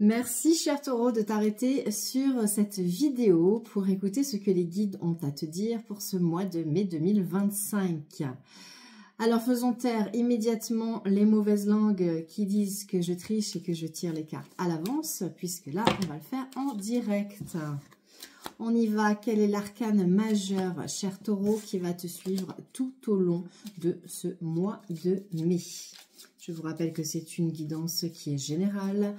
Merci cher Taureau de t'arrêter sur cette vidéo pour écouter ce que les guides ont à te dire pour ce mois de mai 2025. Alors faisons taire immédiatement les mauvaises langues qui disent que je triche et que je tire les cartes à l'avance, puisque là on va le faire en direct. On y va. Quel est l'arcane majeur, cher Taureau, qui va te suivre tout au long de ce mois de mai? Je vous rappelle que c'est une guidance qui est générale,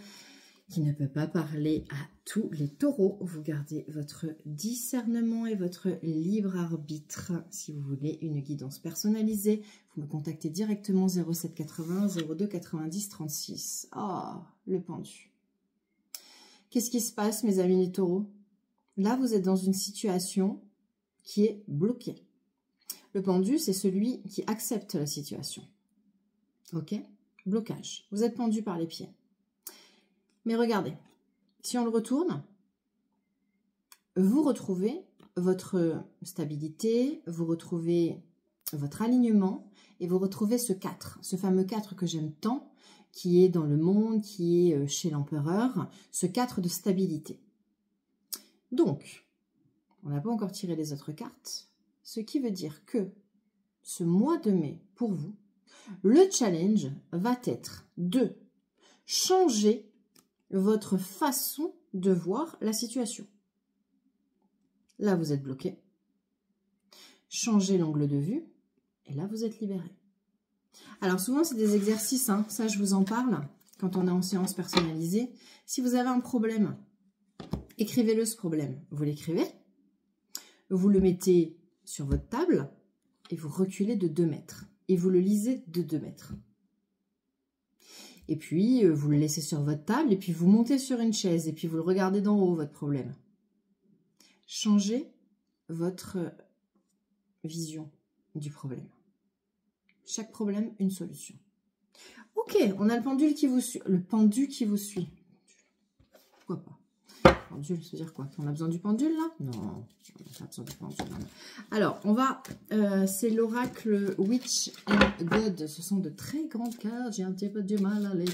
qui ne peut pas parler à tous les taureaux. Vous gardez votre discernement et votre libre arbitre. Si vous voulez une guidance personnalisée, vous me contactez directement 07 80 02 90 36. Oh, le pendu. Qu'est-ce qui se passe, mes amis les taureaux? Là, vous êtes dans une situation qui est bloquée. Le pendu, c'est celui qui accepte la situation. Ok? Blocage. Vous êtes pendu par les pieds. Mais regardez, si on le retourne, vous retrouvez votre stabilité, vous retrouvez votre alignement et vous retrouvez ce 4, ce fameux 4 que j'aime tant, qui est dans le monde, qui est chez l'empereur, ce 4 de stabilité. Donc, on n'a pas encore tiré les autres cartes, ce qui veut dire que ce mois de mai, pour vous, le challenge va être de changer votre façon de voir la situation. Là, vous êtes bloqué. Changez l'angle de vue et là, vous êtes libéré. Alors, souvent, c'est des exercices, hein, ça, je vous en parle quand on est en séance personnalisée. Si vous avez un problème, écrivez-le ce problème. Vous l'écrivez, vous le mettez sur votre table et vous reculez de 2 mètres. Et vous le lisez de 2 mètres. Et puis, vous le laissez sur votre table et puis vous montez sur une chaise et puis vous le regardez d'en haut, votre problème. Changez votre vision du problème. Chaque problème, une solution. Ok, on a le pendule qui vous suit. Le pendu qui vous suit. Pourquoi pas? Pendule, ça veut dire quoi? On a besoin du pendule, là? Non, on n'a pas besoin du pendule. Non. Alors, on va... c'est l'oracle Witch and God. Ce sont de très grandes cartes. J'ai un petit peu du mal à les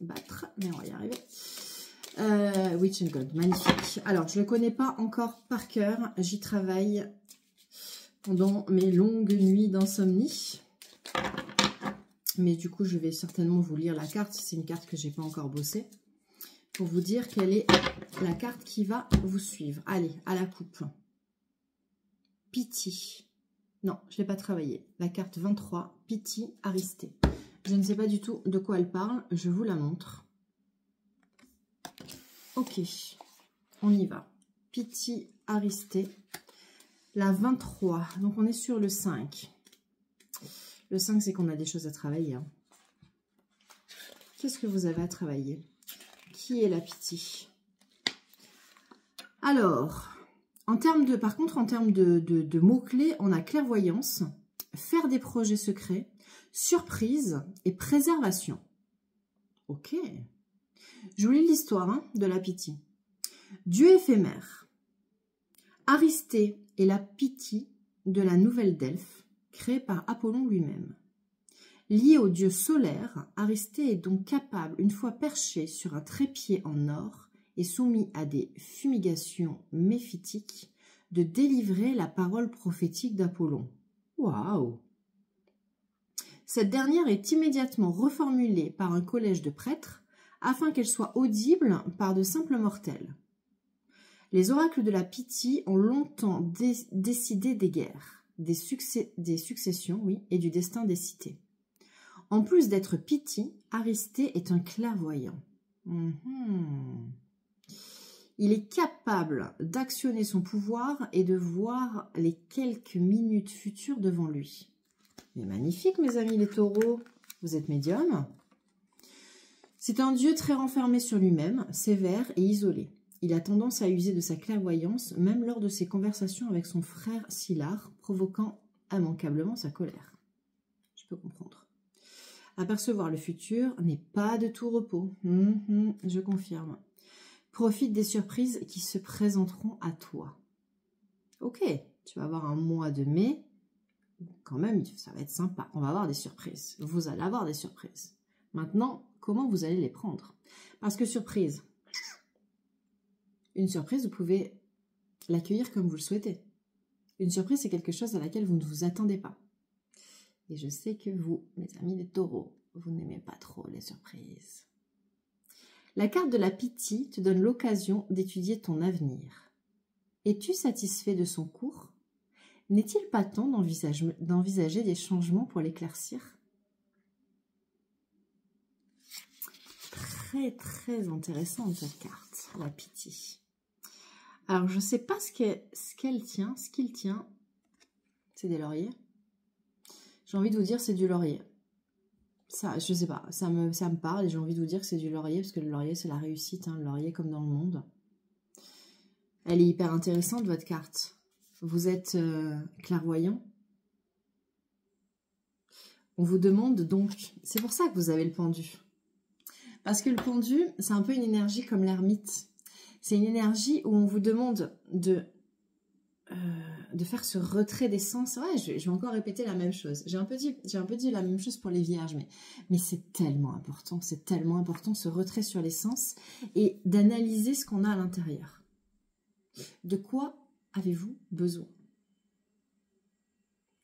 battre, mais on va y arriver. Witch and God, magnifique. Alors, je ne le connais pas encore par cœur. J'y travaille pendant mes longues nuits d'insomnie. Mais du coup, je vais certainement vous lire la carte. C'est une carte que je n'ai pas encore bossée. Pour vous dire quelle est la carte qui va vous suivre. Allez, à la coupe. Pity. Non, je ne l'ai pas travaillé. La carte 23, Pity Aristée. Je ne sais pas du tout de quoi elle parle. Je vous la montre. Ok, on y va. Pity Aristée. La 23. Donc, on est sur le 5. Le 5, c'est qu'on a des choses à travailler. Hein. Qu'est-ce que vous avez à travailler ? Qui est la Pity? Alors, par contre, en termes de mots-clés, on a clairvoyance, faire des projets secrets, surprise et préservation. Ok. Je vous lis l'histoire hein, de la Pity. Dieu éphémère. Aristée est la Pity de la nouvelle Delphes, créée par Apollon lui-même. Lié au dieu solaire, Aristée est donc capable, une fois perché sur un trépied en or et soumis à des fumigations méphitiques, de délivrer la parole prophétique d'Apollon. Waouh! Cette dernière est immédiatement reformulée par un collège de prêtres afin qu'elle soit audible par de simples mortels. Les oracles de la Pity ont longtemps décidé des guerres, des successions oui, et du destin des cités. En plus d'être Pity, Aristée est un clairvoyant. Il est capable d'actionner son pouvoir et de voir les quelques minutes futures devant lui. Mais magnifique, mes amis les taureaux. Vous êtes médium. C'est un dieu très renfermé sur lui-même, sévère et isolé. Il a tendance à user de sa clairvoyance, même lors de ses conversations avec son frère Sylar, provoquant immanquablement sa colère. Je peux comprendre. Apercevoir le futur n'est pas de tout repos. Je confirme. Profite des surprises qui se présenteront à toi. Ok, tu vas avoir un mois de mai. Quand même, ça va être sympa. On va avoir des surprises. Vous allez avoir des surprises. Maintenant, comment vous allez les prendre? Parce que surprise, une surprise, vous pouvez l'accueillir comme vous le souhaitez. Une surprise, c'est quelque chose à laquelle vous ne vous attendez pas. Et je sais que vous, mes amis les taureaux, vous n'aimez pas trop les surprises. La carte de la pitié te donne l'occasion d'étudier ton avenir. Es-tu satisfait de son cours? N'est-il pas temps d'envisager des changements pour l'éclaircir? Très, très intéressante cette carte, la pitié. Alors, je ne sais pas ce qu'il tient. C'est des lauriers. J'ai envie de vous dire c'est du laurier. Ça, je sais pas, ça me parle et j'ai envie de vous dire que c'est du laurier parce que le laurier c'est la réussite, hein, le laurier comme dans le monde. Elle est hyper intéressante votre carte. Vous êtes clairvoyant. On vous demande donc, c'est pour ça que vous avez le pendu. Parce que le pendu, c'est un peu une énergie comme l'ermite. C'est une énergie où on vous demande de faire ce retrait des sens. Ouais, je vais encore répéter la même chose. J'ai un peu dit la même chose pour les vierges, mais c'est tellement important ce retrait sur les sens et d'analyser ce qu'on a à l'intérieur. De quoi avez-vous besoin?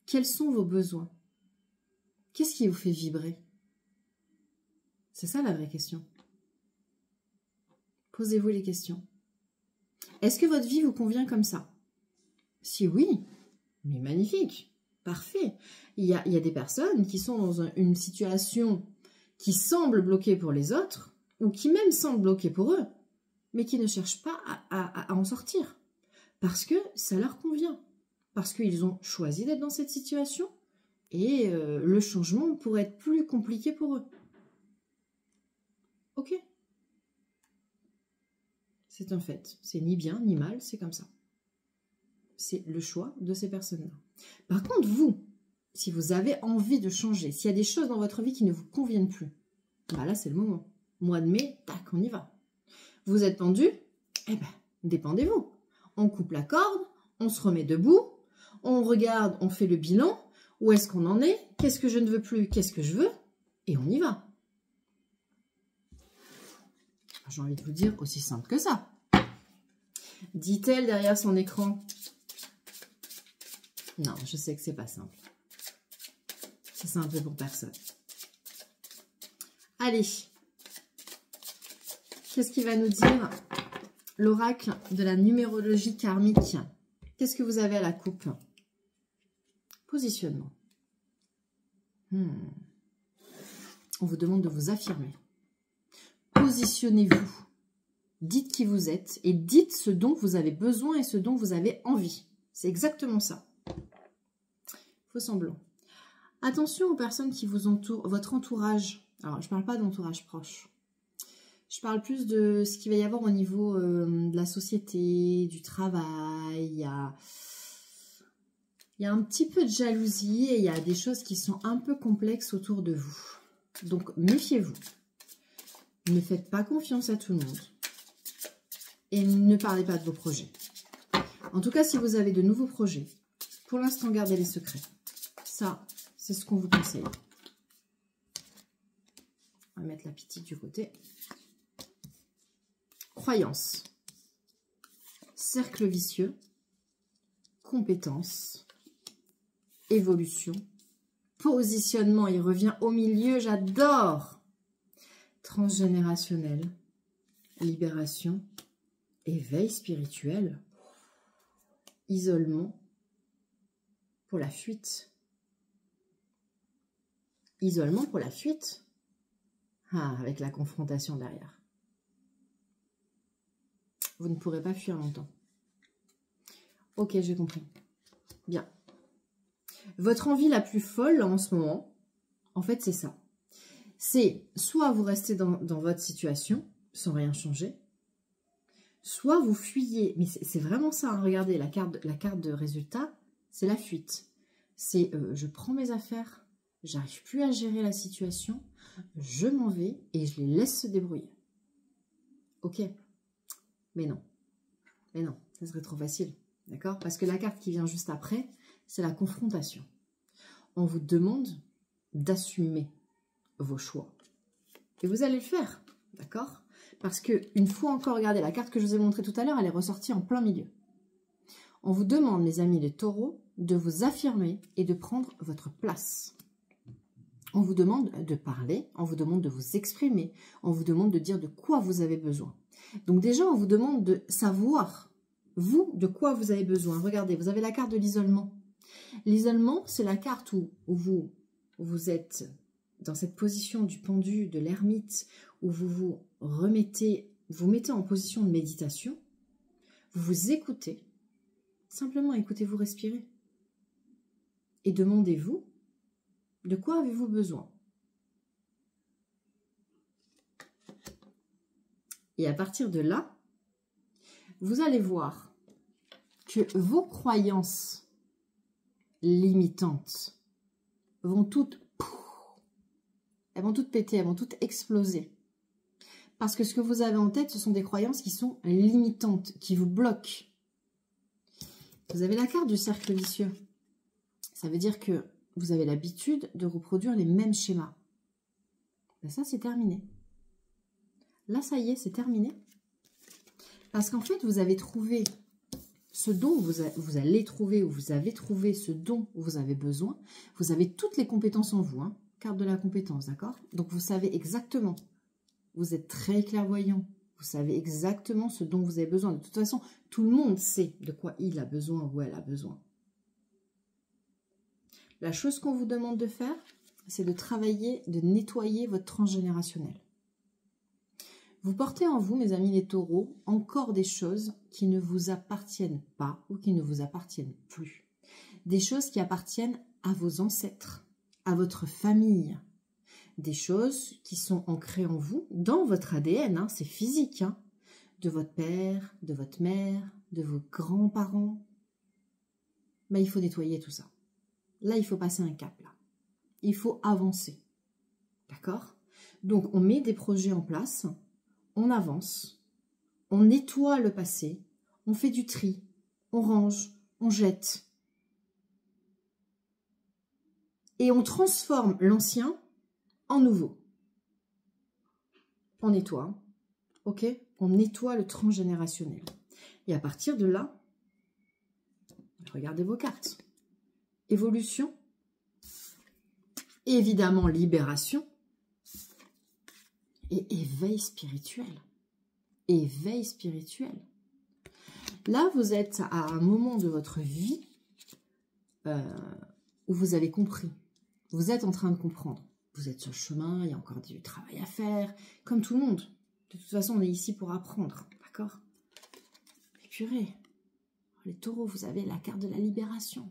Quels sont vos besoins? Qu'est-ce qui vous fait vibrer? C'est ça la vraie question. Posez-vous les questions. Est-ce que votre vie vous convient comme ça? Si oui, mais magnifique, parfait. Il y a des personnes qui sont dans une situation qui semble bloquée pour les autres, ou qui même semble bloquée pour eux, mais qui ne cherchent pas à en sortir. Parce que ça leur convient. Parce qu'ils ont choisi d'être dans cette situation, et le changement pourrait être plus compliqué pour eux. Ok. C'est un fait. C'est ni bien ni mal, c'est comme ça. C'est le choix de ces personnes-là. Par contre, vous, si vous avez envie de changer, s'il y a des choses dans votre vie qui ne vous conviennent plus, bah là, c'est le moment. Mois de mai, tac, on y va. Vous êtes pendu? Eh ben, dépendez-vous. On coupe la corde, on se remet debout, on regarde, on fait le bilan. Où est-ce qu'on en est? Qu'est-ce que je ne veux plus? Qu'est-ce que je veux? Et on y va. J'ai envie de vous dire aussi simple que ça. Dit-elle derrière son écran. Non, je sais que c'est pas simple. C'est simple pour personne. Allez. Qu'est-ce qu'il va nous dire l'oracle de la numérologie karmique? Qu'est-ce que vous avez à la coupe? Positionnement. On vous demande de vous affirmer. Positionnez-vous. Dites qui vous êtes et dites ce dont vous avez besoin et ce dont vous avez envie. C'est exactement ça. Faux semblant. Attention aux personnes qui vous entourent, votre entourage. Alors, je ne parle pas d'entourage proche. Je parle plus de ce qu'il va y avoir au niveau de la société, du travail. Il y a un petit peu de jalousie et il y a des choses qui sont un peu complexes autour de vous. Donc, méfiez-vous. Ne faites pas confiance à tout le monde. Et ne parlez pas de vos projets. En tout cas, si vous avez de nouveaux projets, pour l'instant, gardez les secrets. Ça, c'est ce qu'on vous conseille. On va mettre la petite du côté. Croyance. Cercle vicieux. Compétence. Évolution. Positionnement, il revient au milieu, j'adore. Transgénérationnel. Libération. Éveil spirituel. Isolement. Pour la fuite. Isolement pour la fuite. Ah, avec la confrontation derrière. Vous ne pourrez pas fuir longtemps. Ok, j'ai compris. Bien. Votre envie la plus folle en ce moment, en fait, c'est ça. C'est soit vous restez dans votre situation, sans rien changer, soit vous fuyez. Mais c'est vraiment ça, hein. Regardez, la carte de résultat, c'est la fuite. C'est je prends mes affaires, j'arrive plus à gérer la situation, je m'en vais et je les laisse se débrouiller. Ok. Mais non. Mais non, ça serait trop facile. D'accord? Parce que la carte qui vient juste après, c'est la confrontation. On vous demande d'assumer vos choix. Et vous allez le faire, d'accord? Parce qu'une fois encore, regardez, la carte que je vous ai montrée tout à l'heure, elle est ressortie en plein milieu. On vous demande, mes amis les taureaux, de vous affirmer et de prendre votre place. On vous demande de parler, on vous demande de vous exprimer, on vous demande de dire de quoi vous avez besoin. Donc déjà, on vous demande de savoir, vous, de quoi vous avez besoin. Regardez, vous avez la carte de l'isolement. L'isolement, c'est la carte où vous êtes dans cette position du pendu, de l'ermite, où vous mettez en position de méditation, vous vous écoutez, simplement écoutez-vous respirer. Et demandez-vous, de quoi avez-vous besoin? Et à partir de là, vous allez voir que vos croyances limitantes vont toutes péter, elles vont toutes exploser. Parce que ce que vous avez en tête, ce sont des croyances qui sont limitantes, qui vous bloquent. Vous avez la carte du cercle vicieux. Ça veut dire que vous avez l'habitude de reproduire les mêmes schémas. Ben ça, c'est terminé. Là, ça y est, c'est terminé. Parce qu'en fait, vous avez trouvé ce dont vous allez trouver, ou vous avez trouvé ce dont vous avez besoin. Vous avez toutes les compétences en vous, hein. Carte de la compétence, d'accord? Donc, vous savez exactement. Vous êtes très clairvoyant. Vous savez exactement ce dont vous avez besoin. De toute façon, tout le monde sait de quoi il a besoin ou elle a besoin. La chose qu'on vous demande de faire, c'est de travailler, de nettoyer votre transgénérationnel. Vous portez en vous, mes amis les taureaux, encore des choses qui ne vous appartiennent pas ou qui ne vous appartiennent plus. Des choses qui appartiennent à vos ancêtres, à votre famille. Des choses qui sont ancrées en vous, dans votre ADN, hein, c'est physique, hein, de votre père, de votre mère, de vos grands-parents. Ben, il faut nettoyer tout ça. Là, il faut passer un cap, là. Il faut avancer. D'accord? Donc, on met des projets en place, on avance, on nettoie le passé, on fait du tri, on range, on jette. Et on transforme l'ancien en nouveau. On nettoie, ok? On nettoie le transgénérationnel. Et à partir de là, regardez vos cartes. Évolution, évidemment libération et éveil spirituel. Éveil spirituel. Là, vous êtes à un moment de votre vie où vous avez compris. Vous êtes en train de comprendre. Vous êtes sur le chemin, il y a encore du travail à faire, comme tout le monde. De toute façon, on est ici pour apprendre, d'accord? Mais purée, les taureaux, vous avez la carte de la libération.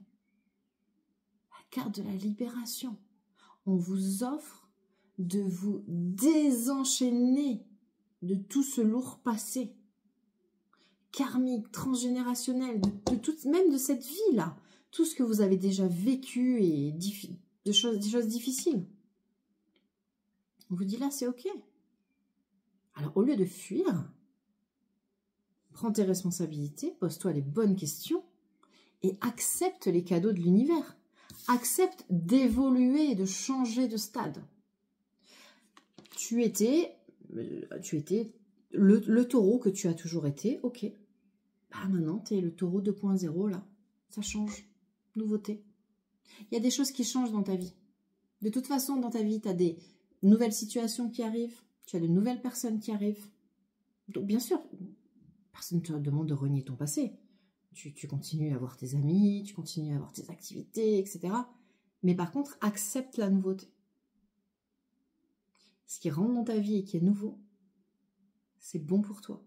Carte de la libération. On vous offre de vous désenchaîner de tout ce lourd passé karmique, transgénérationnel, même de cette vie-là. Tout ce que vous avez déjà vécu et des choses difficiles. On vous dit là, c'est ok. Alors, au lieu de fuir, prends tes responsabilités, pose-toi les bonnes questions et accepte les cadeaux de l'univers. Accepte d'évoluer et de changer de stade. Tu étais le taureau que tu as toujours été, ok. Bah maintenant, tu es le taureau 2.0 là. Ça change. Nouveauté. Il y a des choses qui changent dans ta vie. De toute façon, dans ta vie, tu as des nouvelles situations qui arrivent. Tu as de nouvelles personnes qui arrivent. Donc bien sûr, personne ne te demande de renier ton passé. Tu continues à avoir tes amis, tu continues à avoir tes activités, etc. Mais par contre, accepte la nouveauté. Ce qui rentre dans ta vie et qui est nouveau, c'est bon pour toi.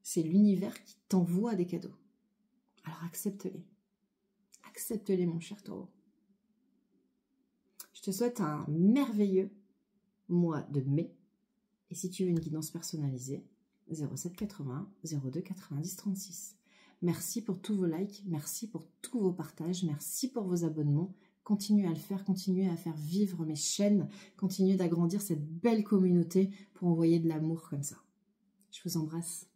C'est l'univers qui t'envoie des cadeaux. Alors accepte-les. Accepte-les, mon cher taureau. Je te souhaite un merveilleux mois de mai. Et si tu veux une guidance personnalisée, 07 80 02 90 36. Merci pour tous vos likes, merci pour tous vos partages, merci pour vos abonnements. Continuez à le faire, continuez à faire vivre mes chaînes, continuez d'agrandir cette belle communauté pour envoyer de l'amour comme ça. Je vous embrasse.